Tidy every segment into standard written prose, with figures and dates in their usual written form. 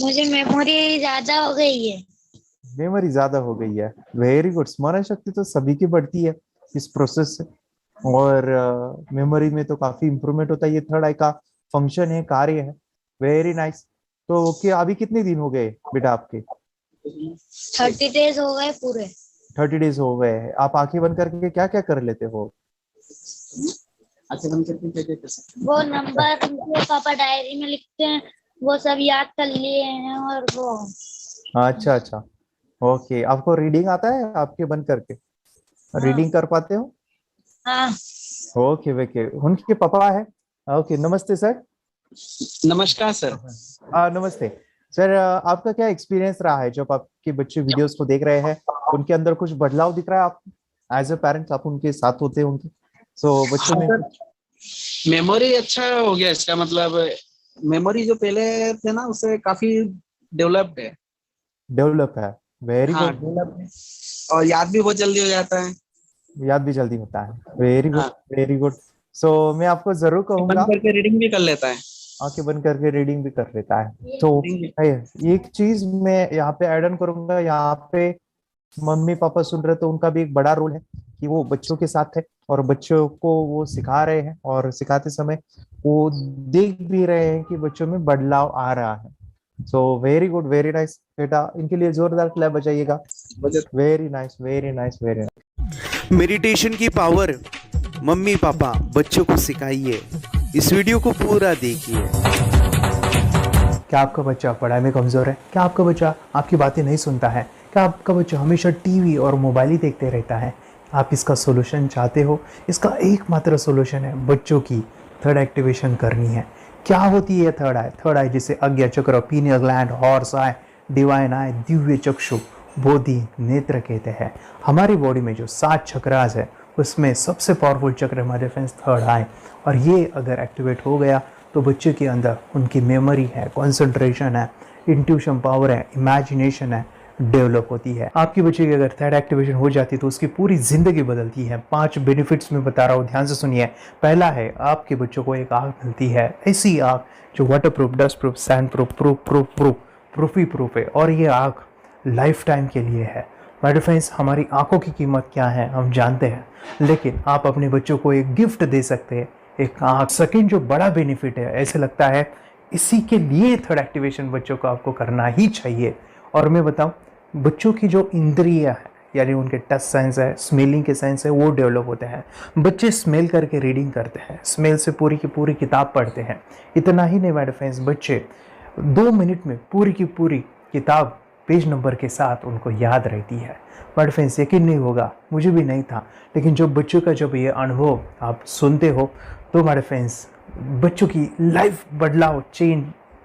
मुझे मेमोरी ज्यादा हो गई है। मेमोरी ज्यादा हो गई है। Very good. स्मरण शक्ति तो सभी की बढ़ती है इस प्रोसेस से। और मेमोरी में तो काफी इंप्रूवमेंट होता है। ये थर्ड आई का फंक्शन है, कार्य है। Very nice. तो क्या अभी कितने दिन हो गए बेटा आपके? 30 डेज हो गए पूरे। 30 डेज हो गए हैं। आप आंखें बंद करके क्या क्या कर लेते हो? आंखें बंद करके क्या क्या कर सकते वो नंबर जो पापा डायरी में लिखते हैं वो सब याद कर लिए हैं। और वो अच्छा अच्छा। ओके, आपको रीडिंग आता है आंखें बंद करके? हाँ रीडिंग कर पाते हो? हाँ। Okay okay. उनके पापा है। ओके, नमस्ते सर। हैं? नमस्कार सर। नमस्ते सर। आपका क्या एक्सपीरियंस रहा है जब आपके बच्चे वीडियोस को देख रहे हैं? उनके अंदर कुछ बदलाव दिख रहा है आप एज ए पेरेंट्स? आप उनके साथ होते हैं उनके, सो बच्चों हाँ में सर, कुछ मेमोरी अच्छा हो गया इसका मतलब। मेमोरी जो पहले थे ना उससे काफी डेवलप्ड है। डेवलप है? वेरी हाँ गुड। डेवलप है। और याद भी बहुत जल्दी हो जाता है। याद भी जल्दी होता है। Very good. हाँ, वेरी गुड। सो मैं आपको जरूर बंद कहूंगा, करके रीडिंग भी कर लेता है। आंखें बंद करके रीडिंग भी कर लेता है। तो रीडिंग भी। एक चीज मैं यहाँ पे ऐड ऑन करूंगा। यहाँ पे मम्मी पापा सुन रहे तो उनका भी एक बड़ा रोल है कि वो बच्चों के साथ है और बच्चों को वो सिखा रहे हैं, और सिखाते समय वो देख भी रहे हैं कि बच्चों में बदलाव आ रहा है। So very good, very nice बेटा। इनके लिए जोरदार क्लैप बजाइएगा। Very nice, very nice, very nice. Meditation की पावर मम्मी पापा बच्चों को सिखाइए। इस वीडियो को पूरा देखिए। क्या आपका बच्चा पढ़ाई में कमज़ोर है? क्या आपका बच्चा आपकी बातें नहीं सुनता है? क्या आपका बच्चा हमेशा टीवी और मोबाइल ही देखते रहता है? आप इसका सोल्यूशन चाहते हो? इसका एकमात्र सोल्यूशन है बच्चों की थर्ड एक्टिवेशन करनी है। क्या होती है थर्ड आई? थर्ड आई जिसे आज्ञा चक्र, pineal gland, Horus eye, divine eye, दिव्य चक्षु, बोधि नेत्र कहते हैं। हमारी बॉडी में जो 7 चक्रास है उसमें सबसे पावरफुल चक्र हमारे फ्रेंड्स थर्ड आई। और ये अगर एक्टिवेट हो गया तो बच्चे के अंदर उनकी मेमोरी है, कंसंट्रेशन है, इंट्यूशन पावर है, इमेजिनेशन है, डेवलप होती है। आपकी बच्चे की अगर थर्ड एक्टिवेशन हो जाती है तो उसकी पूरी जिंदगी बदलती है। 5 बेनिफिट्स में बता रहा हूँ, ध्यान से सुनिए। पहला है, आपके बच्चों को एक आँख मिलती है, ऐसी आँख जो waterproof, dustproof, sandproof, proof ही प्रूफ है। और ये आँख लाइफ टाइम के लिए है। माय फ्रेंड्स, हमारी आंखों की कीमत क्या है हम जानते हैं, लेकिन आप अपने बच्चों को एक गिफ्ट दे सकते हैं, एक आँख। सेकेंड जो बड़ा बेनिफिट है, ऐसे लगता है इसी के लिए थर्ड एक्टिवेशन बच्चों को आपको करना ही चाहिए। और मैं बताऊं, बच्चों की जो इंद्रियां है, यानी उनके टच सेंस है, स्मेलिंग के सेंस है, वो डेवलप होते हैं। बच्चे स्मेल करके रीडिंग करते हैं, स्मेल से पूरी की पूरी किताब पढ़ते हैं। इतना ही नहीं मेरे फ्रेंड्स, बच्चे 2 मिनट में पूरी की पूरी किताब पेज नंबर के साथ उनको याद रहती है। बट फ्रेंड्स, यकीन नहीं होगा, मुझे भी नहीं था, लेकिन जो बच्चों का जब ये अनुभव आप सुनते हो तो हमारे फ्रेंड्स बच्चों की लाइफ बदलाव, चेंज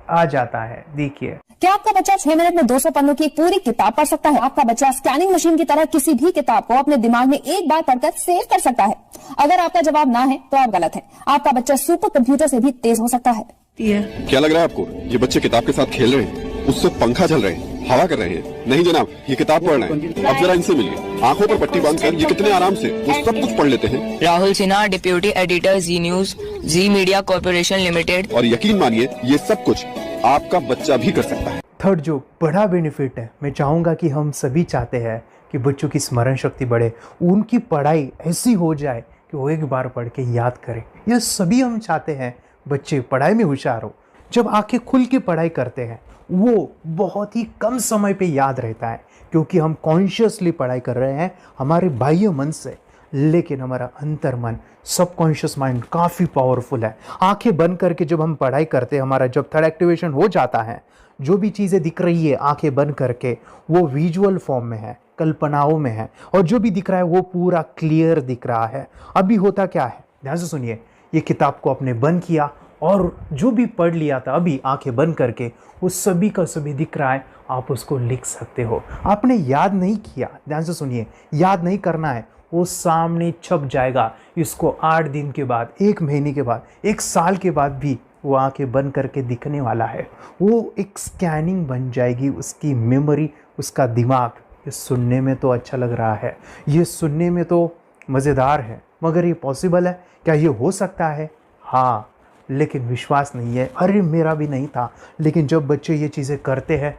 आ जाता है। देखिए, क्या आपका बच्चा 6 मिनट में 200 पन्नों की एक पूरी किताब पढ़ सकता है? आपका बच्चा स्कैनिंग मशीन की तरह किसी भी किताब को अपने दिमाग में एक बार पढ़कर सेव कर सकता है? अगर आपका जवाब ना है तो आप गलत हैं। आपका बच्चा सुपर कंप्यूटर से भी तेज हो सकता है। क्या लग रहा है आपको ये बच्चे किताब के साथ खेल रहे हैं, उससे पंखा चल रहे हैं, हवा कर रहे हैं? नहीं जनाब, ये किताब पढ़ रहे हैं। अब जरा इनसे मिलिए। आंखों पर पट्टी बांधकर ये कितने आराम से वो सब कुछ पढ़ लेते हैं। राहुल सिन्हा, डिप्यूटी एडिटर, जी न्यूज, जी मीडिया कॉर्पोरेशन लिमिटेड। और यकीन मानिए ये सब कुछ आपका बच्चा भी कर सकता है। थर्ड जो बड़ा बेनिफिट है, मैं चाहूँगा कि हम सभी चाहते हैं कि बच्चों की स्मरण शक्ति बढ़े, उनकी पढ़ाई ऐसी हो जाए कि वो एक बार पढ़ के याद करें। यह सभी हम चाहते हैं, बच्चे पढ़ाई में होशियार हो। जब आंखें खुल के पढ़ाई करते हैं वो बहुत ही कम समय पे याद रहता है, क्योंकि हम कॉन्शियसली पढ़ाई कर रहे हैं हमारे बाह्य मन से, लेकिन हमारा अंतर मन, सबकॉन्शियस माइंड काफ़ी पावरफुल है। आंखें बंद करके जब हम पढ़ाई करते हैं, हमारा जब थर्ड एक्टिवेशन हो जाता है, जो भी चीज़ें दिख रही है आंखें बंद करके वो विजुअल फॉर्म में है, कल्पनाओं में है, और जो भी दिख रहा है वो पूरा क्लियर दिख रहा है। अभी होता क्या है, ध्यान से सुनिए। ये किताब को आपने बंद किया और जो भी पढ़ लिया था अभी आंखें बंद करके वो सभी का सभी दिख रहा है, आप उसको लिख सकते हो। आपने याद नहीं किया, ध्यान से सुनिए, याद नहीं करना है, वो सामने छप जाएगा। इसको 8 दिन के बाद, 1 महीने के बाद, 1 साल के बाद भी वो आंखें बंद करके दिखने वाला है। वो एक स्कैनिंग बन जाएगी उसकी मेमोरी, उसका दिमाग। ये सुनने में तो अच्छा लग रहा है, ये सुनने में तो मज़ेदार है, मगर ये पॉसिबल है क्या? ये हो सकता है? हाँ, लेकिन विश्वास नहीं है, अरे मेरा भी नहीं था। लेकिन जब बच्चे ये चीज़ें करते हैं,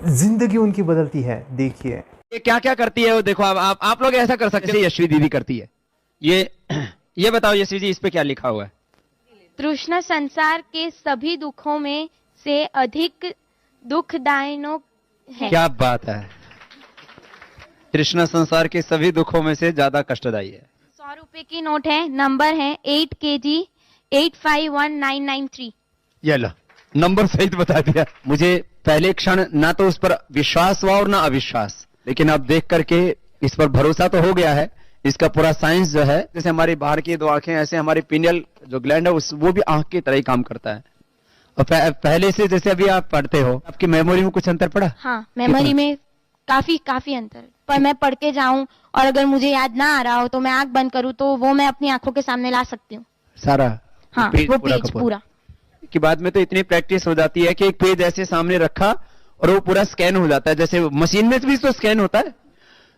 जिंदगी उनकी बदलती है। देखिए ये क्या क्या करती है वो देखो। अब आप लोग ऐसा कर सकते हैं, यशवी दीदी करती है। ये बताओ यशवी जी, इस पे क्या लिखा हुआ है? तृष्णा संसार के सभी दुखों में से अधिक दुखदायक है। क्या बात है, तृष्णा संसार के सभी दुखों में से ज्यादा कष्टदायी है। 100 रुपए की नोट है, नंबर है 8 kg 851993। ये लो, नंबर सहित बता दिया। मुझे पहले क्षण ना तो उस पर विश्वास हुआ और ना अविश्वास, लेकिन अब देख करके इस पर भरोसा तो हो गया है। इसका पूरा साइंस जो है, जैसे हमारी बाहर की दो आंखें, ऐसे हमारी पिनियल जो ग्लैंड है वो भी आंख की तरह ही काम करता है। और पहले से जैसे अभी आप पढ़ते हो, आपकी मेमोरी में कुछ अंतर पड़ा? हाँ, मेमोरी में काफी अंतर। पर मैं पढ़ के जाऊं और अगर मुझे याद ना आ रहा हो तो मैं आंख बंद करूं तो वो मैं अपनी आंखों के सामने ला सकती हूँ सारा। हाँ, वो पेज पूरा कि बाद में तो इतनी प्रैक्टिस हो जाती है कि एक पेज ऐसे सामने रखा और वो पूरा स्कैन हो जाता है। जैसे मशीन में भी तो स्कैन होता है।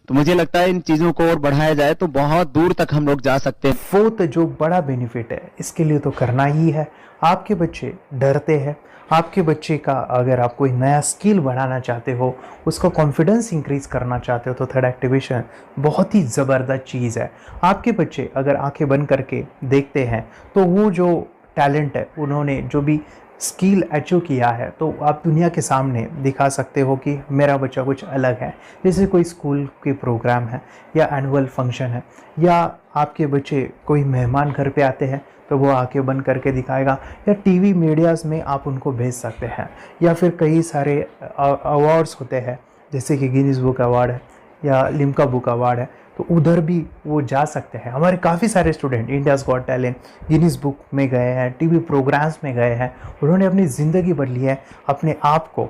तो मुझे लगता है इन चीजों को और बढ़ाया जाए तो बहुत दूर तक हम लोग जा सकते हैं। फोर्थ जो बड़ा बेनिफिट है, इसके लिए तो करना ही है। आपके बच्चे डरते हैं, आपके बच्चे का अगर आप कोई नया स्किल बढ़ाना चाहते हो, उसका कॉन्फिडेंस इंक्रीज करना चाहते हो, तो थर्ड एक्टिवेशन बहुत ही ज़बरदस्त चीज़ है। आपके बच्चे अगर आंखें बंद करके देखते हैं तो वो जो टैलेंट है, उन्होंने जो भी स्किल अचीव किया है, तो आप दुनिया के सामने दिखा सकते हो कि मेरा बच्चा कुछ अलग है। जैसे कोई स्कूल के प्रोग्राम है या एनुअल फंक्शन है, या आपके बच्चे कोई मेहमान घर पे आते हैं तो वो आंखें बंद करके दिखाएगा, या टीवी मीडियाज़ में आप उनको भेज सकते हैं, या फिर कई सारे अवार्ड्स होते हैं जैसे कि गिनीज बुक अवार्ड है या लिम्का बुक अवार्ड है, तो उधर भी वो जा सकते हैं। हमारे काफ़ी सारे student India's got talent, Guinness book में गए हैं, टीवी प्रोग्राम्स में गए हैं, उन्होंने अपनी ज़िंदगी बदली है, अपने आप को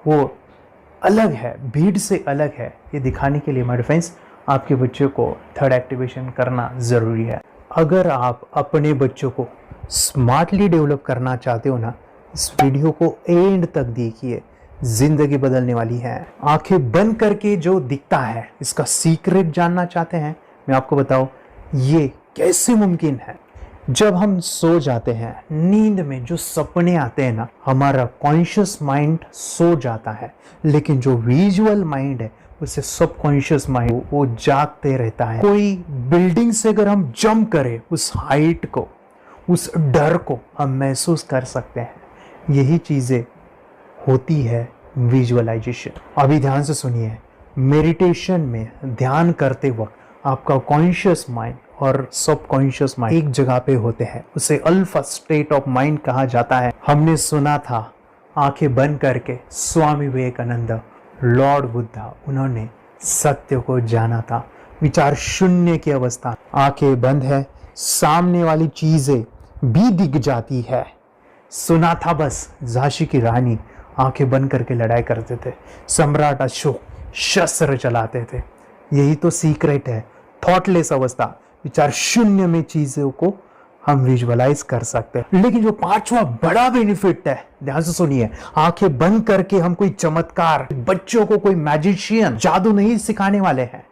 वो अलग है, भीड़ से अलग है, ये दिखाने के लिए मेरे फ्रेंड्स आपके बच्चों को थर्ड एक्टिवेशन करना ज़रूरी है। अगर आप अपने बच्चों को स्मार्टली डेवलप करना चाहते हो ना, इस वीडियो को एंड तक देखिए, जिंदगी बदलने वाली है। आंखें बंद करके जो दिखता है, इसका सीक्रेट जानना चाहते हैं? मैं आपको बताऊं ये कैसे मुमकिन है। जब हम सो जाते हैं, नींद में जो सपने आते हैं ना, हमारा कॉन्शियस माइंड सो जाता है, लेकिन जो विजुअल माइंड है, उसे सबकॉन्शियस माइंड वो जागते रहता है। कोई बिल्डिंग से अगर हम जंप करें, उस हाइट को, उस डर को हम महसूस कर सकते हैं। यही चीज़ें होती है विजुअलाइजेशन। अभी ध्यान से सुनिए, मेडिटेशन में ध्यान करते वक्त आपका कॉन्शियस माइंड और सबकॉन्शियस माइंड एक जगह पे होते हैं, उसे अल्फा स्टेट ऑफ माइंड कहा जाता है। हमने सुना था आंखें बंद करके स्वामी विवेकानंद, लॉर्ड बुद्धा, उन्होंने सत्य को जाना था। विचार शून्य की अवस्था, आंखें बंद है, सामने वाली चीजें भी दिख जाती है। सुना था बस, झांसी की रानी आंखें बंद करके लड़ाई करते थे, सम्राट अशोक शस्त्र चलाते थे। यही तो सीक्रेट है, थॉटलेस अवस्था, विचार शून्य में चीजों को हम विजुअलाइज कर सकते हैं। लेकिन जो पांचवा बड़ा बेनिफिट है, ध्यान से सुनिए, आंखें बंद करके हम कोई चमत्कार, बच्चों को कोई मैजिशियन जादू नहीं सिखाने वाले हैं।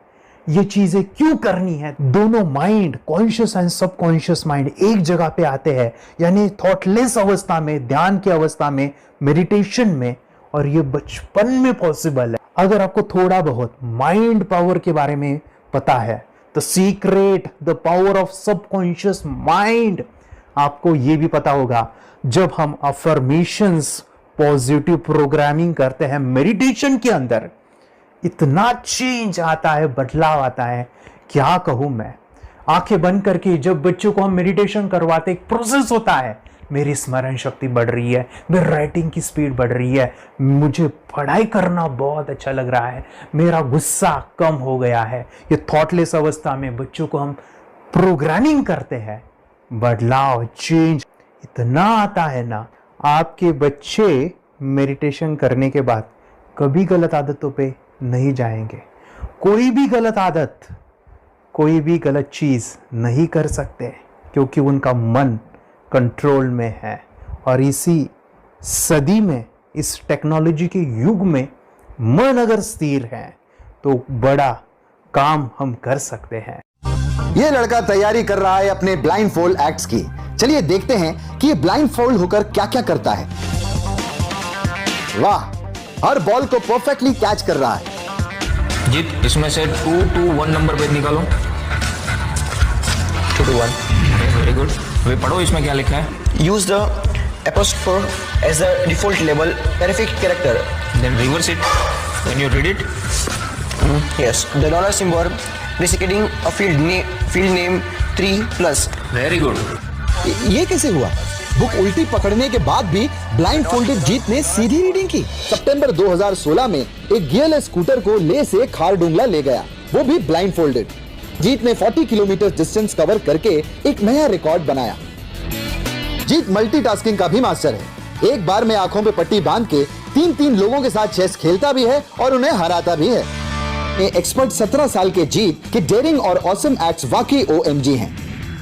ये चीजें क्यों करनी है? दोनों mind, conscious and subconscious mind एक जगह पे आते हैं, यानी थॉटलेस अवस्था में, ध्यान की अवस्था में, मेडिटेशन में, और ये बचपन में पॉसिबल है। अगर आपको थोड़ा बहुत माइंड पावर के बारे में पता है, the secret, the power of subconscious mind, आपको ये भी पता होगा, जब हम अफर्मेशंस, पॉजिटिव प्रोग्रामिंग करते हैं मेडिटेशन के अंदर, इतना चेंज आता है, बदलाव आता है, क्या कहूं मैं। आंखें बंद करके जब बच्चों को हम मेडिटेशन करवाते, एक प्रोसेस होता है, मेरी स्मरण शक्ति बढ़ रही है, मेरी राइटिंग की स्पीड बढ़ रही है, मुझे पढ़ाई करना बहुत अच्छा लग रहा है, मेरा गुस्सा कम हो गया है। ये थॉटलेस अवस्था में बच्चों को हम प्रोग्रामिंग करते हैं, बदलाव, चेंज इतना आता है ना। आपके बच्चे मेडिटेशन करने के बाद कभी गलत आदतों पे नहीं जाएंगे। कोई भी गलत आदत, कोई भी गलत चीज नहीं कर सकते, क्योंकि उनका मन कंट्रोल में है। और इसी सदी में, इस टेक्नोलॉजी के युग में, मन अगर स्थिर है तो बड़ा काम हम कर सकते हैं। ये लड़का तैयारी कर रहा है अपने ब्लाइंड फोल्ड एक्ट्स की। चलिए देखते हैं कि ये ब्लाइंड फोल्ड होकर क्या क्या करता है। वाह, हर बॉल को परफेक्टली कैच कर रहा है। जीत, इसमें से 2 to 1 नंबर पे निकालो। 2 to 1, वेरी गुड। वे पढ़ो इसमें क्या लिखा है। Use the apostrophe as the default label perfect character. Then reverse it when you read it. Yes, the dollar symbol designating a field name 3+. Very good. ये कैसे हुआ? बुक उल्टी पकड़ने के बाद भी ब्लाइंड फोल्डेड जीत ने सीधी रीडिंग की। सितंबर 2016 में एक गियरलेस स्कूटर को ले से खारडुंगला ले गया, वो भी ब्लाइंड फोल्डेड। जीत ने 40 किलोमीटर डिस्टेंस कवर करके एक नया रिकॉर्ड बनाया। जीत मल्टीटास्किंग का भी मास्टर है। एक बार में आंखों पे पट्टी बांध के 3 लोगों के साथ चेस खेलता भी है और उन्हें हराता भी है। एक्सपर्ट 17 साल के जीत के डेयरिंग और ऑसम एक्ट्स वाकई OMG हैं।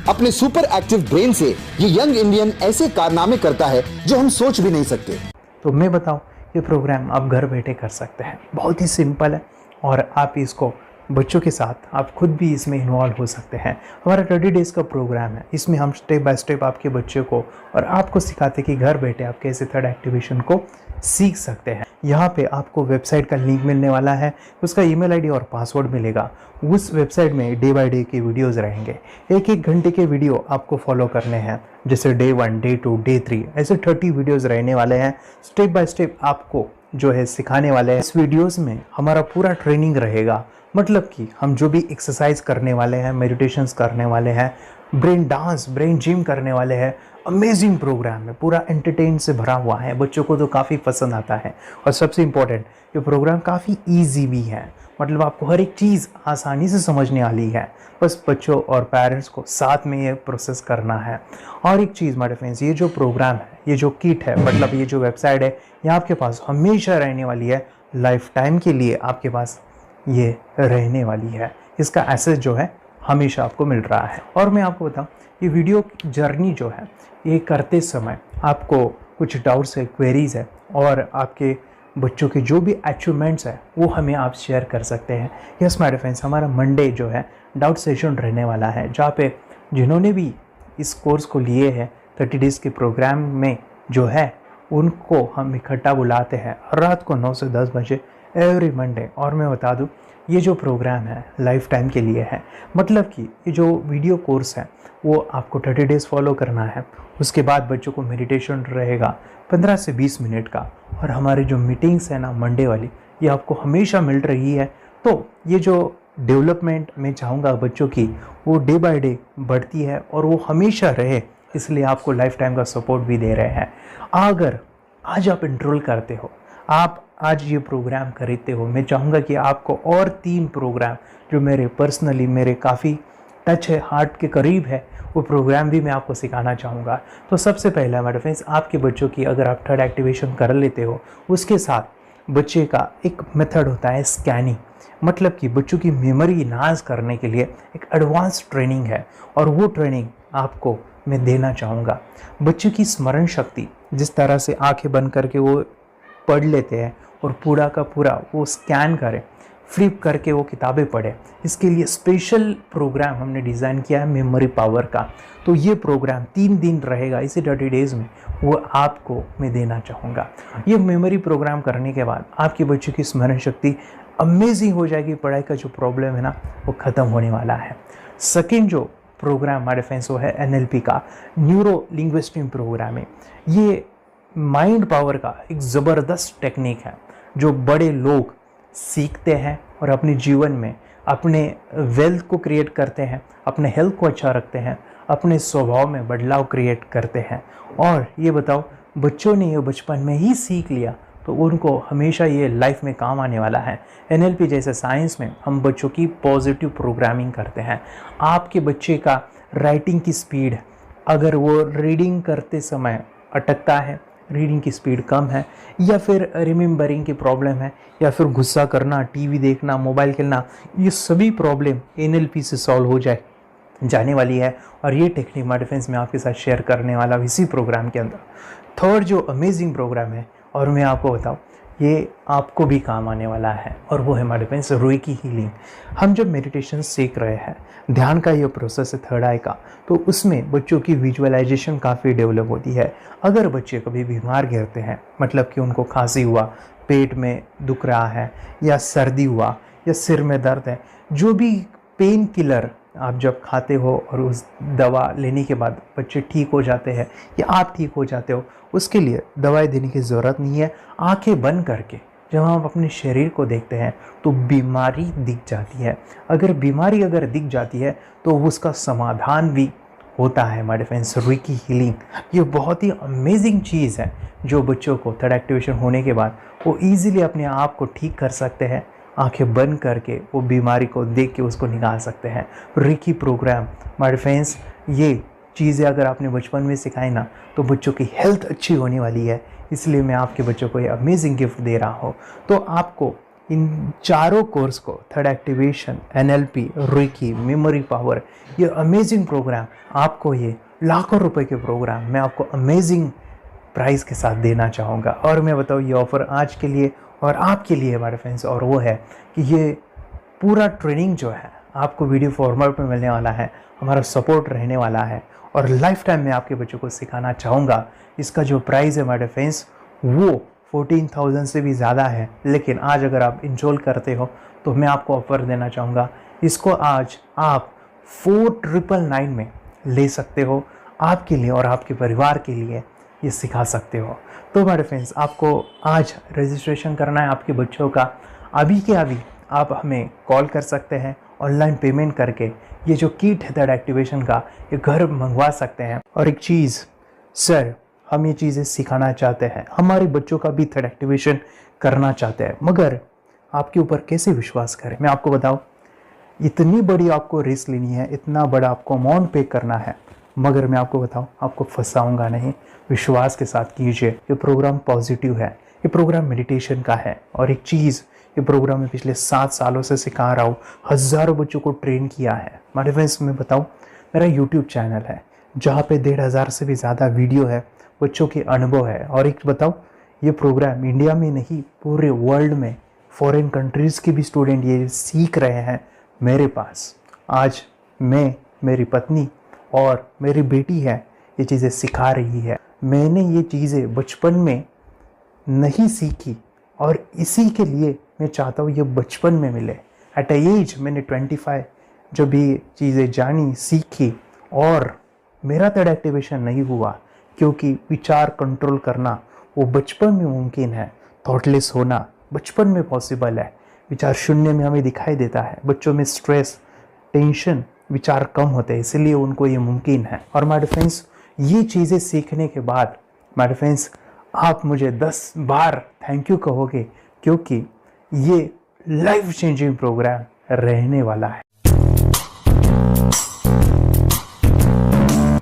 अपने सुपर एक्टिव ब्रेन से ये यंग इंडियन ऐसे कारनामे करता है जो हम सोच भी नहीं सकते। तो मैं बताऊं, ये प्रोग्राम आप घर बैठे कर सकते हैं, बहुत ही सिंपल है और आप इसको बच्चों के साथ आप खुद भी इसमें इन्वॉल्व हो सकते हैं। हमारा 30 डेज़ का प्रोग्राम है, इसमें हम स्टेप बाय स्टेप आपके बच्चे को और आपको सिखाते कि घर बैठे आप कैसे थर्ड एक्टिवेशन को सीख सकते हैं। यहाँ पे आपको वेबसाइट का लिंक मिलने वाला है, उसका ईमेल आईडी और पासवर्ड मिलेगा। उस वेबसाइट में डे बाय डे के वीडियोस रहेंगे, 1-1 घंटे के वीडियो आपको फॉलो करने हैं, जैसे डे 1, डे 2, डे 3 ऐसे 30 वीडियोस रहने वाले हैं। स्टेप बाय स्टेप आपको जो है सिखाने वाले हैं। इस वीडियोस में हमारा पूरा ट्रेनिंग रहेगा, मतलब कि हम जो भी एक्सरसाइज करने वाले हैं, मेडिटेशंस करने वाले हैं, ब्रेन डांस, ब्रेन जिम करने वाले हैं। अमेजिंग प्रोग्राम है, पूरा एंटरटेन से भरा हुआ है, बच्चों को तो काफ़ी पसंद आता है। और सबसे इम्पोर्टेंट, ये प्रोग्राम काफ़ी ईजी भी है, मतलब आपको हर एक चीज़ आसानी से समझने वाली है। बस बच्चों और पेरेंट्स को साथ में ये प्रोसेस करना है। और एक चीज़ माय फ्रेंड्स, ये जो प्रोग्राम है, ये जो किट है, मतलब ये जो वेबसाइट है, ये आपके पास हमेशा रहने वाली है, लाइफ टाइम के लिए आपके पास ये रहने वाली है। इसका एक्सेस जो है हमेशा आपको मिल रहा है। और मैं आपको बताऊं, ये वीडियो जर्नी जो है, ये करते समय आपको कुछ डाउट्स है, क्वेरीज़ है और आपके बच्चों के जो भी अचीवमेंट्स है वो हमें आप शेयर कर सकते हैं। यस माय फ्रेंड्स, हमारा मंडे जो है डाउट सेशन रहने वाला है, जहाँ पे जिन्होंने भी इस कोर्स को लिए हैं 30 डेज़ के प्रोग्राम में जो है उनको हम इकट्ठा बुलाते हैं रात को 9 से 10 बजे एवरी मंडे। और मैं बता दूं, ये जो प्रोग्राम है लाइफ टाइम के लिए है, मतलब कि ये जो वीडियो कोर्स है वो आपको 30 डेज़ फॉलो करना है। उसके बाद बच्चों को मेडिटेशन रहेगा 15 से 20 मिनट का, और हमारी जो मीटिंग्स है ना मंडे वाली, ये आपको हमेशा मिल रही है। तो ये जो डेवलपमेंट मैं चाहूँगा बच्चों की, वो डे बाय डे बढ़ती है और वो हमेशा रहे, इसलिए आपको लाइफ टाइम का सपोर्ट भी दे रहे हैं। अगर आज आप एनरोल करते हो, आप आज ये प्रोग्राम खरीदते हो, मैं चाहूँगा कि आपको और 3 प्रोग्राम जो मेरे काफ़ी टच है, हार्ट के करीब है, वो प्रोग्राम भी मैं आपको सिखाना चाहूँगा। तो सबसे पहला मेरे फ्रेंड्स, आपके बच्चों की अगर आप थर्ड एक्टिवेशन कर लेते हो, उसके साथ बच्चे का एक मेथड होता है स्कैनिंग, मतलब कि बच्चों की मेमोरी इनहांस करने के लिए एक एडवांस ट्रेनिंग है, और वो ट्रेनिंग आपको मैं देना चाहूँगा। बच्चों की स्मरण शक्ति, जिस तरह से आंखें बंद करके वो पढ़ लेते हैं और पूरा का पूरा वो स्कैन करें, फ्लिप करके वो किताबें पढ़े, इसके लिए स्पेशल प्रोग्राम हमने डिज़ाइन किया है मेमोरी पावर का। तो ये प्रोग्राम 3 दिन रहेगा, इसी 30 डेज़ में वो आपको मैं देना चाहूँगा। ये मेमोरी प्रोग्राम करने के बाद आपके बच्चों की स्मरण शक्ति अमेजिंग हो जाएगी, पढ़ाई का जो प्रॉब्लम है ना वो ख़त्म होने वाला है। सेकेंड जो प्रोग्राम हमारे फ्रेंड्स वो है NLP का, न्यूरो लिंग्विस्टिक प्रोग्राम है। ये माइंड पावर का एक ज़बरदस्त टेक्निक है जो बड़े लोग सीखते हैं और अपने जीवन में अपने वेल्थ को क्रिएट करते हैं, अपने हेल्थ को अच्छा रखते हैं, अपने स्वभाव में बदलाव क्रिएट करते हैं। और ये बताओ, बच्चों ने ये बचपन में ही सीख लिया तो उनको हमेशा ये लाइफ में काम आने वाला है। NLP जैसे साइंस में हम बच्चों की पॉजिटिव प्रोग्रामिंग करते हैं। आपके बच्चे का राइटिंग की स्पीड, अगर वो रीडिंग करते समय अटकता है, रीडिंग की स्पीड कम है, या फिर रिमेंबरिंग की प्रॉब्लम है, या फिर गुस्सा करना, टीवी देखना, मोबाइल खेलना, ये सभी प्रॉब्लम NLP से सॉल्व हो जाने वाली है। और ये टेक्निक माय फ्रेंड्स मैं आपके साथ शेयर करने वाला इसी प्रोग्राम के अंदर। थर्ड जो अमेजिंग प्रोग्राम है, और मैं आपको बताऊं, ये आपको भी काम आने वाला है, और वो है हमारे फ्रेंड्स रेकी हीलिंग। हम जब मेडिटेशन सीख रहे हैं, ध्यान का ये प्रोसेस है थर्ड आई का, तो उसमें बच्चों की विजुअलाइजेशन काफ़ी डेवलप होती है। अगर बच्चे कभी बीमार गिरते हैं, मतलब कि उनको खांसी हुआ, पेट में दुख रहा है, या सर्दी हुआ, या सिर में दर्द है, जो भी पेन किलर आप जब खाते हो और उस दवा लेने के बाद बच्चे ठीक हो जाते हैं या आप ठीक हो जाते हो, उसके लिए दवाई देने की ज़रूरत नहीं है। आंखें बंद करके जब हम अपने शरीर को देखते हैं तो बीमारी दिख जाती है। अगर बीमारी दिख जाती है तो उसका समाधान भी होता है हमारे फ्रेंड्स रेकी हीलिंग। ये बहुत ही अमेजिंग चीज़ है जो बच्चों को थर्ड एक्टिवेशन होने के बाद वो ईज़िली अपने आप को ठीक कर सकते हैं। आंखें बंद करके वो बीमारी को देख के उसको निकाल सकते हैं। रेकी प्रोग्राम हमारे फ्रेंड्स, ये चीज़ें अगर आपने बचपन में सिखाई ना तो बच्चों की हेल्थ अच्छी होने वाली है। इसलिए मैं आपके बच्चों को ये अमेजिंग गिफ्ट दे रहा हूँ। तो आपको इन चारों कोर्स को, third activation, NLP, reiki, memory power, ये अमेजिंग प्रोग्राम, आपको ये लाखों रुपए के प्रोग्राम मैं आपको अमेजिंग प्राइस के साथ देना चाहूँगा। और मैं बताऊँ ये ऑफ़र आज के लिए और आपके लिए हमारे फ्रेंड्स, और वो है कि ये पूरा ट्रेनिंग जो है आपको वीडियो फॉर्मेट में मिलने वाला है, हमारा सपोर्ट रहने वाला है, और लाइफ टाइम मैं आपके बच्चों को सिखाना चाहूँगा। इसका जो प्राइस है हमारे फ्रेंड्स वो 14,000 से भी ज़्यादा है, लेकिन आज अगर आप इंस्टॉल करते हो तो मैं आपको ऑफ़र देना चाहूँगा। इसको आज आप 4,999 में ले सकते हो, आपके लिए और आपके परिवार के लिए ये सिखा सकते हो। तो हमारे फ्रेंड्स, आपको आज रजिस्ट्रेशन करना है आपके बच्चों का। अभी के अभी आप हमें कॉल कर सकते हैं, ऑनलाइन पेमेंट करके ये जो किट है थर्ड एक्टिवेशन का, ये घर मंगवा सकते हैं। और एक चीज़ सर, हम ये चीज़ें सिखाना चाहते हैं, हमारे बच्चों का भी थर्ड एक्टिवेशन करना चाहते हैं, मगर आपके ऊपर कैसे विश्वास करें? मैं आपको बताऊं, इतनी बड़ी आपको रिस्क लेनी है, इतना बड़ा आपको अमाउंट पे करना है, मगर मैं आपको बताऊं, आपको फंसाऊंगा नहीं। विश्वास के साथ कीजिए। ये प्रोग्राम पॉजिटिव है, ये प्रोग्राम मेडिटेशन का है। और एक चीज़, ये प्रोग्राम मैं पिछले 7 सालों से सिखा रहा हूँ, हज़ारों बच्चों को ट्रेन किया है। हमारे फ्रेंड्स, मैं बताऊँ, मेरा यूट्यूब चैनल है जहाँ पे 1,500 से भी ज़्यादा वीडियो है, बच्चों के अनुभव है। और एक बताऊँ, ये प्रोग्राम इंडिया में नहीं, पूरे वर्ल्ड में फॉरेन कंट्रीज़ के भी स्टूडेंट ये सीख रहे हैं मेरे पास। आज मैं, मेरी पत्नी और मेरी बेटी है ये चीज़ें सिखा रही है। मैंने ये चीज़ें बचपन में नहीं सीखी और इसी के लिए मैं चाहता हूँ ये बचपन में मिले। एट एज मैंने 25 जब भी चीज़ें जानी, सीखी, और मेरा थर्ड एक्टिवेशन नहीं हुआ क्योंकि विचार कंट्रोल करना वो बचपन में मुमकिन है। थॉटलेस होना बचपन में पॉसिबल है। विचार शून्य में हमें दिखाई देता है। बच्चों में स्ट्रेस, टेंशन, विचार कम होते हैं, इसलिए उनको ये मुमकिन है। और माय फ्रेंड्स, ये चीज़ें सीखने के बाद माय फ्रेंड्स, आप मुझे 10 बार थैंक यू कहोगे, क्योंकि ये लाइफ चेंजिंग प्रोग्राम रहने वाला है।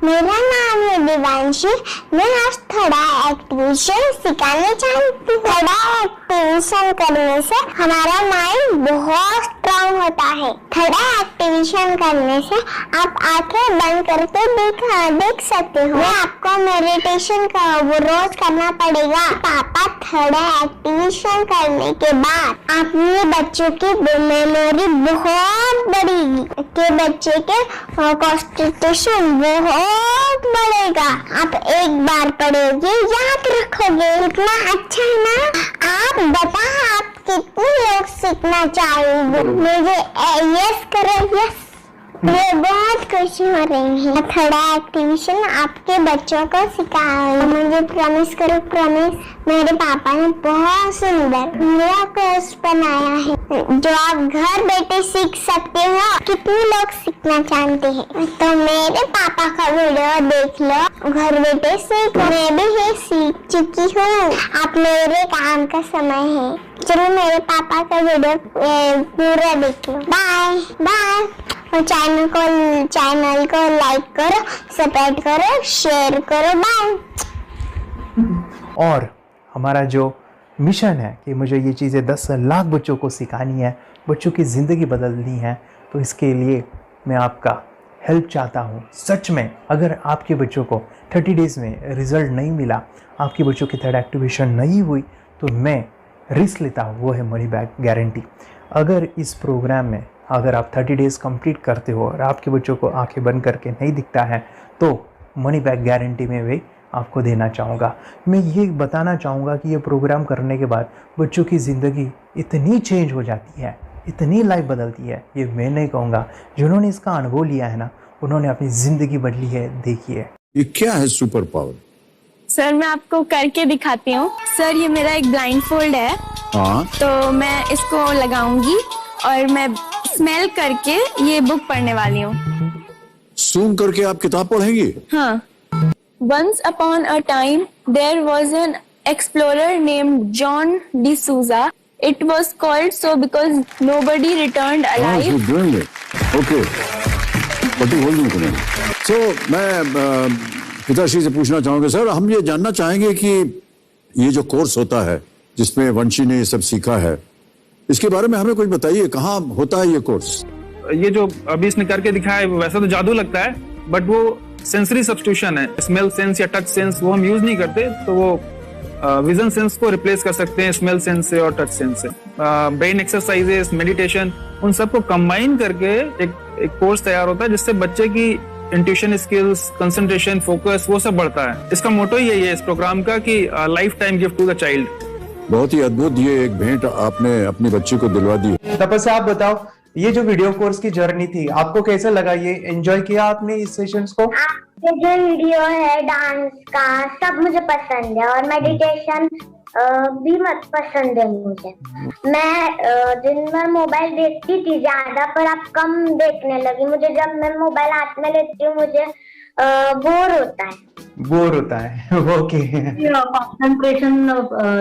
मेरा नाम है दिवांशी। मैं आज थोड़ा एक्टिवेशन सिखाने चाहती हूँ। थोड़ा एक्टिवेशन करने से हमारा माइंड बहुत स्ट्रांग होता है। थोड़ा एक्टिवेशन करने से आप आंखें बंद करके देख सकते हो। मैं आपको मेडिटेशन का वो रोज करना पड़ेगा। पापा, थोड़ा एक्टिवेशन करने के बाद अपने बच्चों की मेमोरी बहुत बढ़ेगी, के बच्चे के कॉन्सेंट्रेशन बहुत बढ़ेगा। आप एक बार पढ़ोगे, याद रखोगे, इतना अच्छा है ना। आप बताओ, आप कितने लोग सीखना चाहोगे? मुझे यस करो, यस। मुझे बहुत खुशी हो रही है। थोड़ा एक्टिवेशन आपके बच्चों को सिखाओ। मुझे प्रॉमिस करो, प्रॉमिस। मेरे पापा ने बहुत सुंदर मेरा कोर्स बनाया है जो आप घर बैठे सीख सकते हो। कितने लोग सीखना चाहते हैं तो मेरे पापा का वीडियो देख लो, घर बैठे सीख। मैं भी ये सीख चुकी हूँ। आप मेरे काम का समय है। चलो मेरे पापा का वीडियो पूरा देख लो। Bye bye. और चैनल को लाइक करो, सपोर्ट करो, शेयर करो। बाय। और हमारा जो मिशन है कि मुझे ये चीज़ें 10 लाख बच्चों को सिखानी है, बच्चों की ज़िंदगी बदलनी है, तो इसके लिए मैं आपका हेल्प चाहता हूँ। सच में अगर आपके बच्चों को 30 डेज़ में रिज़ल्ट नहीं मिला, आपके बच्चों की थर्ड एक्टिवेशन नहीं हुई, तो मैं रिस्क लेता हूँ, वो है मनी बैक गारंटी। अगर इस प्रोग्राम में अगर आप 30 डेज़ कंप्लीट करते हो और आपके बच्चों को आंखें बंद करके नहीं दिखता है तो मनी बैक गारंटी में भी आपको देना चाहूँगा। मैं ये बताना चाहूँगा कि ये प्रोग्राम करने के बाद बच्चों की ज़िंदगी इतनी चेंज हो जाती है, इतनी लाइफ बदलती है, ये मैं नहीं कहूँगा, जिन्होंने इसका अनुभव लिया है ना उन्होंने अपनी ज़िंदगी बदली है। देखिए ये क्या है सुपर पावर? सर मैं आपको करके दिखाती हूँ। सर ये मेरा एक ब्लाइंड फोल्ड है। हाँ तो मैं इसको लगाऊंगी और मैं स्मेल करके ये बुक पढ़ने वाली हूँ। सूंघ करके आप किताब पढ़ेंगी? हाँ। Once upon a time there was an explorer named John D'Souza. It was called so because nobody returned alive. You're doing it. Okay. पट्टी खोल दूँ तुम्हें। So मैं पिताश्री से पूछना चाहूँगा सर, हम ये जानना चाहेंगे कि ये जो कोर्स होता है जिसमें वंशी ने ये सब सीखा है, इसके बारे में हमें कुछ बताइए, कहाँ होता है ये कोर्स? ये जो अभी इसने करके दिखाया है वैसा तो जादू लगता है, बट वो सेंसरी सब्स्टिट्यूशन है। स्मेल सेंस या टच सेंस वो हम यूज नहीं करते, तो वो विजन सेंस को रिप्लेस कर सकते हैं स्मेल सेंस से और टच सेंस से। ब्रेन एक्सरसाइजेस, मेडिटेशन, उन सबको कंबाइन करके एक कोर्स तैयार होता है जिससे बच्चे की इंट्यूशन स्किल्स, कंसंट्रेशन, फोकस वो सब बढ़ता है। इसका मोटो ही यही है इस प्रोग्राम का कि lifetime gift to the child. बहुत ही अद्भुत ये एक भेंट आपने अपनी बच्ची को दिलवा दी। तपस्या आप बताओ, ये जो वीडियो कोर्स की जर्नी थी आपको कैसा लगा? ये एंजॉय किया आपने इस सेशंस को? ये जो वीडियो है डांस का सब मुझे पसंद है और मेडिटेशन भी मत पसंद है मुझे। मैं दिन भर मोबाइल देखती थी ज्यादा, पर अब कम देखने लगी। मुझे जब मैं मोबाइल हाथ में लेती हूँ मुझे बोर होता है। ओके। कंसंट्रेशन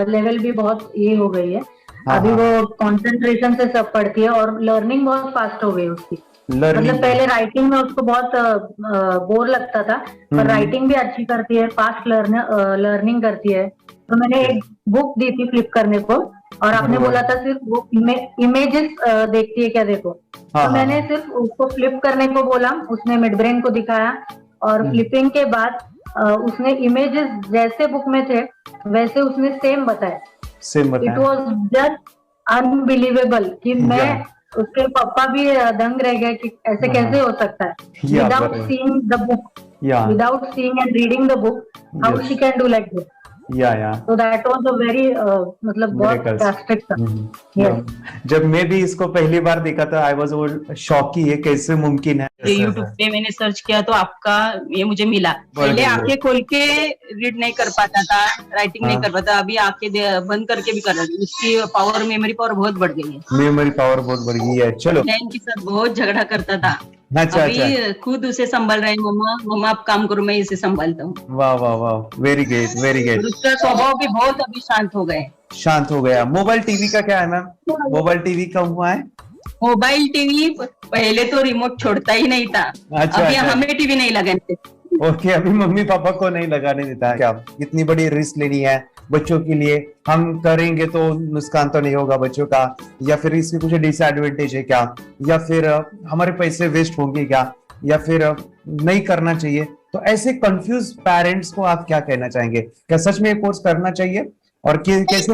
लेवल भी बहुत ये हो गई है। अभी वो कंसंट्रेशन से सब पढ़ती है और लर्निंग बहुत फास्ट हो गई उसकी। मतलब पहले राइटिंग में उसको बहुत बोर लगता था, पर राइटिंग भी अच्छी करती है, फास्ट लर्निंग करती है। तो मैंने एक बुक दी थी फ्लिप करने को और आपने बोला था सिर्फ वो इमेजेस देखती है क्या, देखो। तो मैंने सिर्फ उसको फ्लिप करने को बोला, उसने मिड ब्रेन को दिखाया और फ्लिपिंग के बाद उसने इमेजेस जैसे बुक में थे वैसे उसने सेम बताया। इट वॉज जस्ट अनबिलीवेबल कि मैं उसके पापा भी दंग रह गए कि ऐसे कैसे हो सकता है। Without seeing the book, without seeing and reading the book, how she can do like this. So that was a very मतलब बहुत drastic था। जब मैं भी इसको पहली बार देखा था आई वाज शॉक कि ये कैसे मुमकिन है। यूट्यूब पे मैंने सर्च किया तो आपका ये मुझे मिला। पहले आंखें खोल के रीड नहीं कर पाता था, राइटिंग नहीं कर पाता, अभी आंखें बंद करके भी कर रहा है। उसकी पावर, मेमोरी पावर बहुत बढ़ गई है। मेमोरी पावर बहुत बढ़ गई है। चलो, बहन के साथ बहुत झगड़ा करता था। अभी खुद उसे संभाल रहे हैं। मम्मा आप काम करो, मैं इसे संभालता हूँ। वाह वाह वाह, वेरी ग्रेट वेरी ग्रेट। उसका स्वभाव भी बहुत अभी शांत हो गया। मोबाइल टीवी का क्या है मैम? मोबाइल टीवी कब हुआ है? मोबाइल टीवी पहले तो रिमोट छोड़ता ही नहीं था। अभी हमें टीवी नहीं लगाने। ओके, अभी मम्मी पापा को नहीं लगाने देता है। क्या इतनी बड़ी रिस्क लेनी है बच्चों के लिए? हम करेंगे तो नुकसान तो नहीं होगा बच्चों का, या फिर इसकी कुछ डिसएडवांटेज है क्या, या फिर हमारे पैसे वेस्ट होंगे क्या, या फिर नहीं करना चाहिए? तो ऐसे कंफ्यूज पेरेंट्स को आप क्या कहना चाहेंगे? क्या सच में ये कोर्स करना चाहिए और कैसे?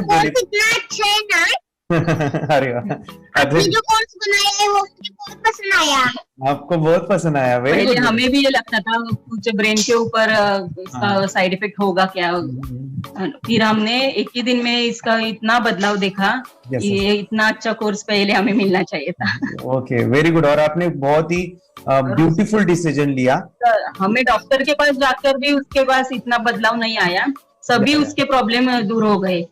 अरे आपने जो कोर्स बनाया है वो बहुत पसंद आया। आपको बहुत पसंद आया? पहले हमें भी ये लगता था कुछ ब्रेन के ऊपर इसका साइड इफेक्ट होगा क्या। फिर हमने एक ही दिन में इसका इतना बदलाव देखा कि ये इतना अच्छा कोर्स पहले हमें मिलना चाहिए था। Okay, very good. और आपने बहुत ही ब्यूटीफुल डिसीजन लिया। हमें डॉक्टर के पास जाकर भी उसके पास इतना बदलाव नहीं आया, सभी उसके प्रॉब्लम दूर हो गए।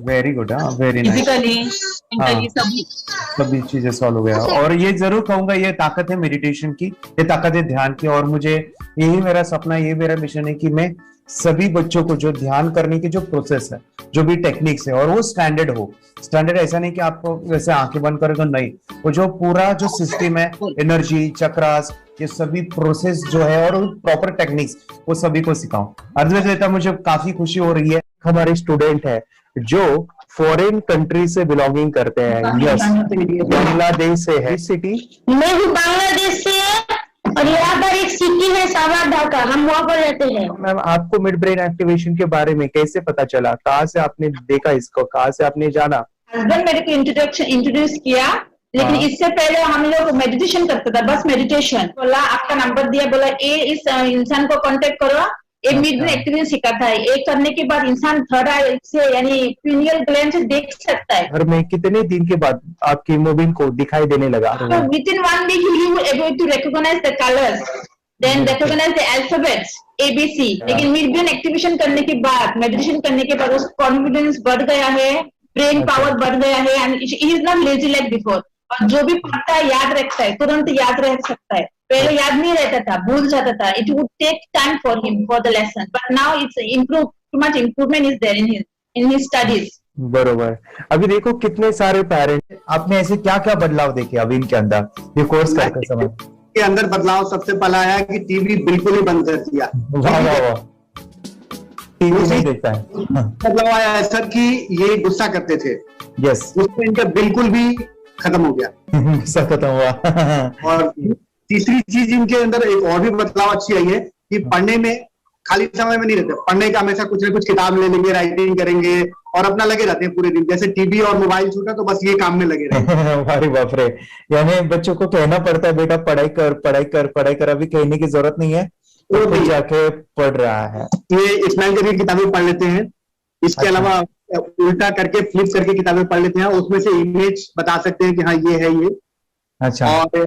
Very good, very nice. Physically सभी चीजें सॉल्व हो गया। और ये जरूर कहूंगा, ये ताकत है मेडिटेशन की, ये ताकत है ध्यान की। और मुझे यही मेरा सपना, ये मेरा मिशन है कि मैं सभी बच्चों को जो ध्यान करने की जो प्रोसेस है, जो भी टेक्निक्स है, और वो स्टैंडर्ड हो। स्टैंडर्ड ऐसा नहीं कि आपको वैसे आंखें बंद करें तो नहीं, वो जो पूरा जो सिस्टम है, एनर्जी, चक्रास, ये सभी प्रोसेस जो है और प्रॉपर टेक्निक्स, वो सभी को सिखाऊं। अद्वैत, मुझे काफी खुशी हो रही है। हमारे स्टूडेंट है जो फॉरेन कंट्री से बिलोंगिंग करते हैं। यस, बांग्लादेश से है। सिटी मैं बांग्लादेश से। और यहाँ पर एक सिटी है सावरदा का, हम वहाँ पर रहते हैं। मैम आपको मिड ब्रेन एक्टिवेशन के बारे में कैसे पता चला, कहाँ से आपने देखा इसको, कहाँ से आपने जाना? हस्बैंड मेरे को इंट्रोड्यूस किया, लेकिन इससे पहले हम लोग मेडिटेशन करते थे, बस मेडिटेशन। बोला आपका नंबर दिया, बोला ये इस इंसान को कांटेक्ट करो, ये मिड ब्रेन एक्टिवेशन सिखाता है। ये करने के बाद इंसान थर्ड आई से यानी पिनियल ग्लैंड से देख सकता है। घर में कितने दिन के बाद आपकी हीमोग्लोबिन को दिखाई देने लगा? With in 1 week you will able to recognize the colors, then recognize the alphabets ABC। लेकिन मिड ब्रेन एक्टिवेशन करने के बाद, मेडिटेशन करने के बाद उसका कॉन्फिडेंस बढ़ गया है, ब्रेन पावर बढ़ गया है, and he is not lazy like before. और जो भी पढ़ता है याद रखता है, तुरंत याद रह सकता है। पहले याद नहीं रहता था, भूल जाता था। It would take time for him for the lesson, but now it's improve, too much improvement is there in his studies. बरोबर। अभी देखो कितने सारे पेरेंट्स, आपने ऐसे क्या क्या बदलाव देखे अभी इनके अंदर ये कोर्स करते समय? के अंदर बदलाव सबसे पहला आया कि टीवी बिल्कुल ही बंद कर दिया। वाह वाह वाह, टीवी नहीं देखता है। बदलाव आया है सर कि ये गुस्सा करते थे, यस, गुस्सा इनका बिल्कुल भी खत्म हो गया। गुस्सा खत्म हुआ। और तीसरी चीज इनके अंदर एक और भी बदलाव अच्छी आई है कि पढ़ने में खाली समय में नहीं रहते, पढ़ने का हमेशा कुछ ना कुछ किताब ले लेंगे, राइटिंग करेंगे और अपना लगे रहते हैं पूरे दिन। जैसे टीवी और मोबाइल छूटा तो बस ये काम में लगे रहते। अरे बाप रे, यानी बच्चों को कहना पड़ता है बेटा पढ़ाई कर पढ़ाई कर पढ़ाई कर, अभी कहने की जरूरत नहीं है, वो भी जाके पढ़ रहा है। ये स्माइल करके किताबें पढ़ लेते हैं, इसके अलावा उल्टा करके फ्लिप करके किताबें पढ़ लेते हैं, उसमें से इमेज बता सकते हैं कि हाँ ये है ये। अच्छा। और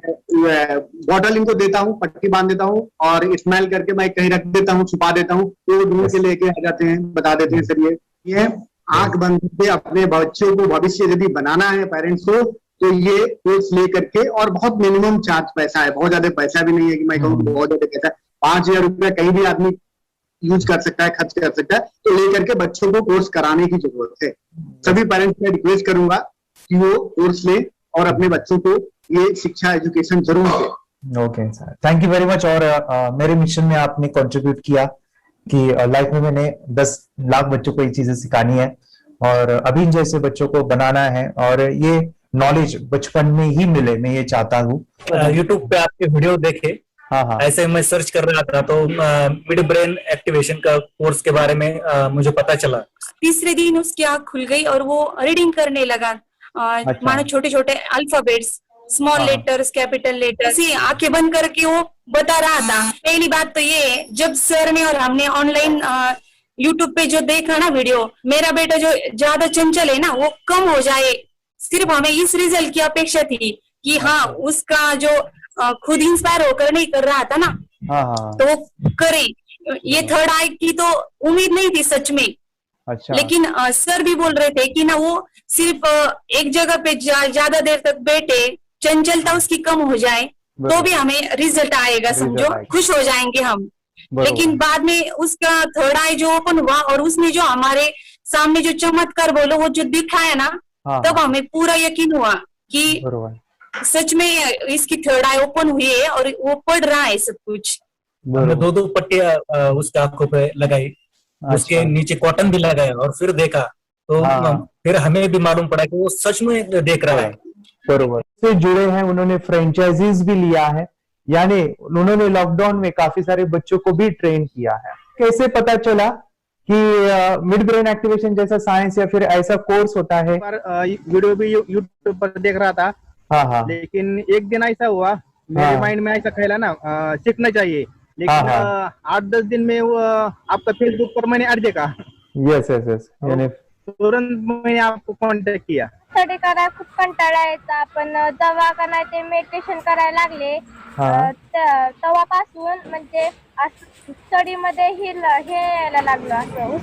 बॉटल इनको देता हूँ, पट्टी बांध देता हूँ और स्माइल करके मैं कहीं रख देता हूँ, छुपा देता हूँ, तो ढूंढ के लेके आ जाते हैं, बता देते हैं सर ये आंख बंद करके अपने बच्चों को भविष्य यदि बनाना है पेरेंट्स को, तो ये कोर्स ले करके, और बहुत मिनिमम चार्ज पैसा है, बहुत ज्यादा पैसा भी नहीं है कि मैं कहूँ बहुत ज्यादा पैसा है। 5,000 रुपया कहीं भी आदमी यूज कर सकता है, खर्च कर सकता है, तो लेकर के बच्चों को कोर्स कराने की जरूरत है। सभी पेरेंट्स में रिक्वेस्ट करूंगा कि वो कोर्स ले और अपने बच्चों को ये शिक्षा एजुकेशन जरूर दे। Okay sir, thank you very much. और मेरे मिशन में आपने कंट्रीब्यूट किया कि लाइफ में मैंने 10 लाख बच्चों को ये चीजें सिखानी है और अभी जैसे बच्चों को बनाना है, और ये नॉलेज बचपन में ही मिले, मैं ये चाहता हूँ। यूट्यूब पे आपके वीडियो देखे, हाँ, ऐसे मैं सर्च कर रहा था तो मिड ब्रेन एक्टिवेशन का कोर्स के बारे में मुझे पता चला। तीसरे दिन उसकी आँख खुल गई और वो रीडिंग करने लगा, मानो छोटे छोटे alphabets, small letters, capital letters, आंखें बंद करके वो बता रहा था। पहली बात तो ये, जब सर ने और हमने ऑनलाइन यूट्यूब पे जो देखा ना वीडियो, मेरा बेटा जो ज्यादा चंचल है ना वो कम हो जाए, सिर्फ हमें इस रिजल्ट की अपेक्षा थी कि हाँ उसका जो खुद इंस्पायर होकर नहीं कर रहा था ना, तो वो करे। ये थर्ड आई की तो उम्मीद नहीं थी सच में। अच्छा। लेकिन सर भी बोल रहे थे कि ना वो सिर्फ एक जगह पे ज्यादा देर तक बैठे, चंचलता उसकी कम हो जाए तो भी हमें रिजल्ट आएगा, समझो खुश हो जाएंगे हम। लेकिन बाद में उसका थर्ड आई जो ओपन हुआ और उसने जो हमारे सामने जो चमत्कार बोलो वो जो दिखाया ना, तब हमें पूरा यकीन हुआ कि सच में इसकी थर्ड आई ओपन हुई है और वो पढ़ रहा है सब कुछ। हमने 2 पट्टियां उसके आंखों पे लगाई, उसके नीचे कॉटन भी लगाया और फिर देखा तो फिर हमें भी मालूम पड़ा कि वो सच में देख रहा है। बरोबर से जुड़े हैं, उन्होंने फ्रेंचाइजीज भी लिया है, यानी उन्होंने लॉकडाउन में काफी सारे बच्चों को भी ट्रेन किया है। कैसे पता चला कि मिड ब्रेन एक्टिवेशन जैसा साइंस या फिर ऐसा कोर्स होता है? वीडियो भी यूट्यूब पर देख रहा था, लेकिन एक दिन ऐसा हुआ मेरे माइंड में ऐसा ख्याल ना सीखना चाहिए, लेकिन 8-10 दिन में वो आपका फेसबुक पर मैंने ऐड देखा। यस यस यस, यानी तुरंत मैंने आपको कॉन्टॅक्ट किया। स्टडी करायला खूप कंटाळा यायचा, पण जेव्हा का नाही ते मेडिटेशन करायला लागले तेव्हापासून म्हणजे स्टडी मध्ये हे यायला लागलं, असं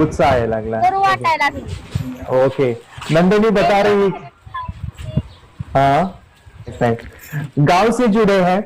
उत्साह यायला लागला, बरं वाटायला लागलं। ओके, नंदिनी बता रही, हाँ गांव से जुड़े हैं,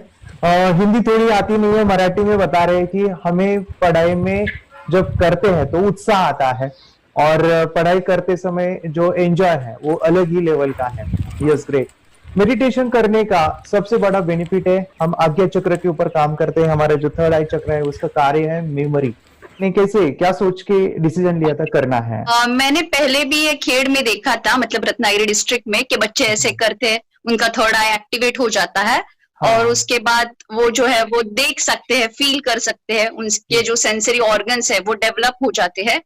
हिंदी थोड़ी आती नहीं है, मराठी में बता रहे हैं कि हमें पढ़ाई में जब करते हैं तो उत्साह आता है और पढ़ाई करते समय जो एंजॉय है वो अलग ही लेवल का है। Yes, great. मेडिटेशन करने का सबसे बड़ा बेनिफिट है, हम आज्ञा चक्र के ऊपर काम करते हैं, हमारा जो थर्ड आई चक्र है उसका कार्य है मेमोरी। ने कैसे क्या सोच के डिसीजन लिया था करना है? मैंने पहले भी ये खेड़ में देखा था, मतलब रत्नागिरी डिस्ट्रिक्ट में, कि बच्चे ऐसे करते हैं, उनका थर्ड आई एक्टिवेट हो जाता है। और उसके बाद वो जो है वो देख सकते हैं, फील कर सकते हैं, उनके जो सेंसरी ऑर्गन्स है वो डेवलप हो जाते हैं।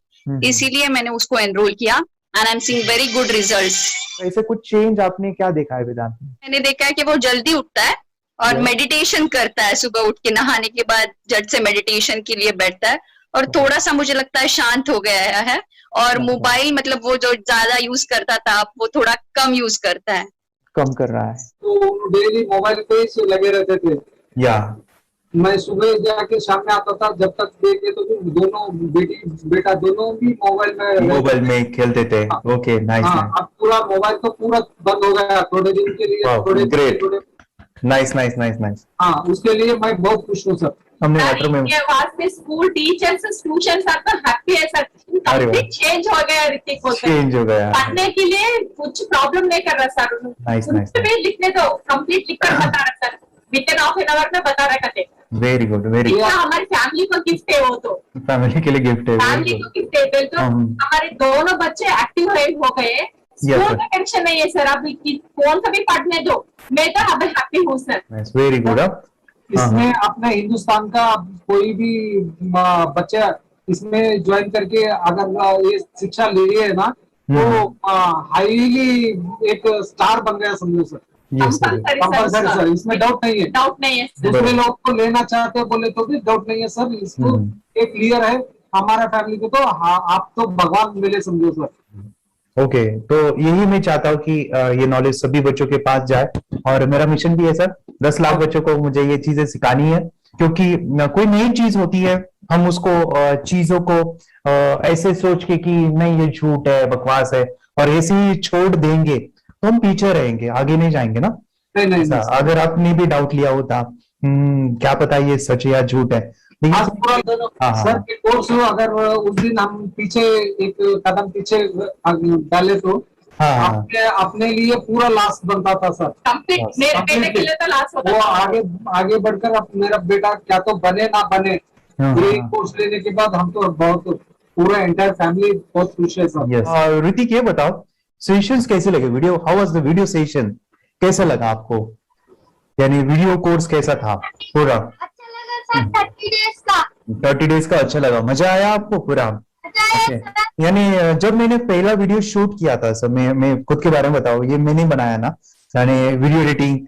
इसीलिए मैंने उसको एनरोल किया and I am seeing very good results. ऐसे कुछ चेंज आपने क्या देखा है वेदांत में? मैंने देखा है कि वो जल्दी उठता है और मेडिटेशन करता है, सुबह उठ के नहाने के बाद झट से मेडिटेशन के लिए बैठता है और थोड़ा सा मुझे लगता है शांत हो गया है। और मोबाइल मतलब वो जो ज्यादा यूज करता था वो थोड़ा कम यूज करता है, कम कर रहा है। तो डेली मोबाइल पे ही लगे रहते थे। या मैं सुबह जाके शाम में आता था, जब तक देखे तो दोनों बेटा दोनों भी मोबाइल में खेलते थे। Okay, nice. अब पूरा मोबाइल तो पूरा बंद हो गया थोड़े दिन के लिए। थोड़े नाइस। हाँ, उसके लिए मैं बहुत खुश हूँ सर। हमने वाटर में वास्ते स्कूल टीचर्स स्टूडेंट्स आपका हैप्पी है सर। कंप्लीट चेंज हो गया ऋतिक को, चेंज हो गया। पढ़ने के लिए कुछ प्रॉब्लम नहीं कर रहा सर। नाइस। लिखने दो, कंप्लीट लिखकर बता रहा sir, within half an hour में बता रहा करते। Very good, very good. हमारी फैमिली को गिफ्ट है, वो तो फैमिली के लिए गिफ्ट है, फैमिली को गिफ्ट है। तो हमारे दोनों बच्चे एक्टिव हो गए, स्कूल का टेंशन नहीं है सर। अभी कौन सा भी पढ़ने दो, मैं तो अभी हैप्पी हूँ सर। Very good. इसमें अपने हिंदुस्तान का कोई भी बच्चा इसमें ज्वाइन करके अगर ये शिक्षा ले रही है ना, तो हाईली एक स्टार बन गया समझो सर। कंपल्सरी सर, इसमें डाउट नहीं है। दूसरे लोग को लेना चाहते बोले तो भी डाउट नहीं है सर। इसको एक क्लियर है हमारा फैमिली को, तो आप तो भगवान मिले समझो सर। ओके, तो यही मैं चाहता हूँ कि ये नॉलेज सभी बच्चों के पास जाए, और मेरा मिशन भी है सर, 10 लाख बच्चों को मुझे ये चीजें सिखानी है। क्योंकि कोई नई चीज होती है, हम उसको चीजों को ऐसे सोच के कि नहीं ये झूठ है, बकवास है, और ऐसे ही छोड़ देंगे तो हम पीछे रहेंगे, आगे नहीं जाएंगे ना। नहीं। अगर आपने भी डाउट लिया होता क्या पता ये सच है या झूठ है। सर के कोर्स अगर उस दिन हम पीछे एक कदम पीछे डाले तो अपने लिए पूरा लास्ट बनता था सर। मेरे बेटे के लिए तो लास्ट होता वो आगे बढ़कर अब मेरा बेटा क्या तो बने ना बने, ये कोर्स लेने के बाद हम तो बहुत पूरा एंटायर फैमिली बहुत खुश है सर। ऋतिक ये बताओ, सेशंस कैसे लगे? Video, how was the video session? कैसा लगा आपको? यानी वीडियो कोर्स कैसा था पूरा? अच्छा लगा सर। 30 डेज का अच्छा लगा, मजा आया आपको पूरा? यानी जब मैंने पहला वीडियो शूट किया था सर, मैं खुद के बारे में बताऊं, ये मैंने बनाया ना, यानी वीडियो एडिटिंग,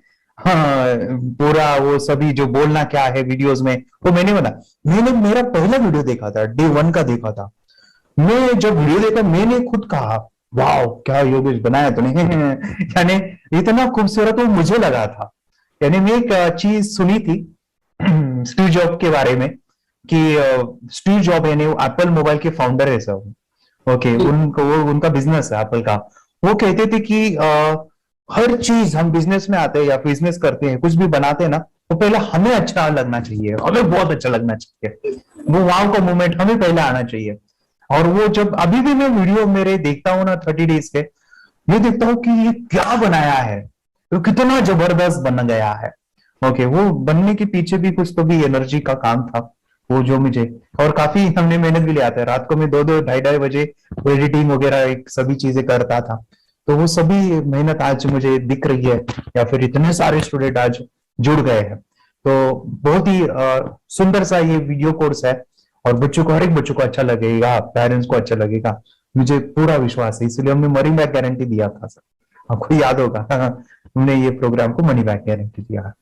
पूरा वो सभी जो बोलना क्या है वीडियोस में वो मैंने बना। मैंने मेरा पहला वीडियो देखा था, डे 1 का देखा था। मैं जब वीडियो देखा मैंने खुद कहा वाह क्या योगेश बनाया तूने। यानी इतना खूबसूरत वो मुझे लगा था। यानी मैं एक चीज सुनी थी स्टीव जॉब के बारे में कि स्टीव जॉब यानी एप्पल मोबाइल के फाउंडर है सब। ओके, उनका बिजनेस है एप्पल का। वो कहते थे कि हर चीज हम बिजनेस में आते हैं या बिजनेस करते हैं, कुछ भी बनाते हैं ना, तो पहले हमें अच्छा लगना चाहिए, हमें बहुत अच्छा लगना चाहिए, वो वाव का मोमेंट हमें पहले आना चाहिए। और वो जब अभी भी मैं वीडियो मेरे देखता हूँ ना 30 डेज के, मैं देखता हूँ कि ये क्या बनाया है, तो कितना जबरदस्त बन गया है। ओके, वो बनने के पीछे भी कुछ तो भी एनर्जी का काम था वो, जो मुझे, और काफी हमने मेहनत भी लिया था। रात को मैं 2-2, 2:30 बजे एडिटिंग वगैरह सब चीजें करता था। तो वो सभी मेहनत आज मुझे दिख रही है, या फिर इतने सारे स्टूडेंट आज जुड़ गए हैं। तो बहुत ही सुंदर सा ये वीडियो कोर्स है, और बच्चों को, हर एक बच्चों को अच्छा लगेगा, पेरेंट्स को अच्छा लगेगा, मुझे पूरा विश्वास है। इसलिए हमने मनी बैक गारंटी दिया था सर, आपको याद होगा। हमने ये प्रोग्राम को मनी बैक गारंटी दिया है।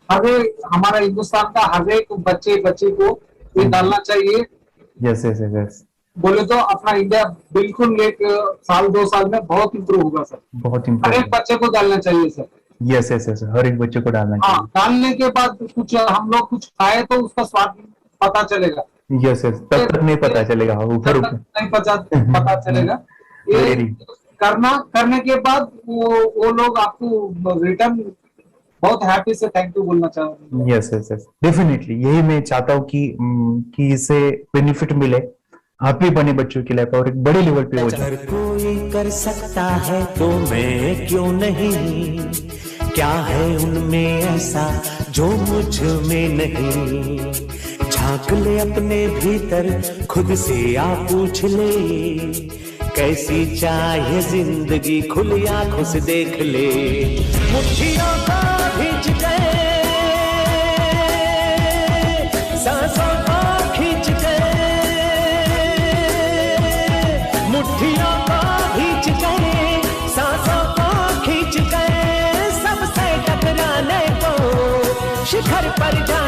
हमारा हिंदुस्तान का हर एक बच्चे को ये डालना चाहिए। यस। बोले तो अपना इंडिया बिल्कुल एक साल 2 साल में बहुत इम्प्रूव होगा सर। बहुत इम्प्रूव, हर एक बच्चे को डालना चाहिए सर। यस, हर एक बच्चे को डालना चाहिए। डालने के बाद कुछ हम लोग कुछ खाए तो उसका स्वाद पता चलेगा। यस, तब तक नहीं पता चलेगा, ऊपर नहीं पता चलेगा। ये करने के बाद वो लोग आपको रिटर्न बहुत हैप्पी से थैंक यू बोलना चाहूंगा। यस, डेफिनेटली यही मैं चाहता हूँ कि इससे बेनिफिट मिले, हैप्पी बने बच्चों की लाइफ, और एक बड़े लेवल पे हो जाए। कोई कर सकता है तो मैं क्यों नहीं, क्या है उनमें ऐसा जो मुझ में नहीं। झांक ले अपने भीतर, खुद से आ पूछ ले, कैसी चाहे जिंदगी, खुली आंखों से देख ले। मुट्ठियों को भींच गए सांसों को खींच के, मुट्ठियों को खींच के, सांसों को खींच के, सबसे टकराने को शिखर पर जाने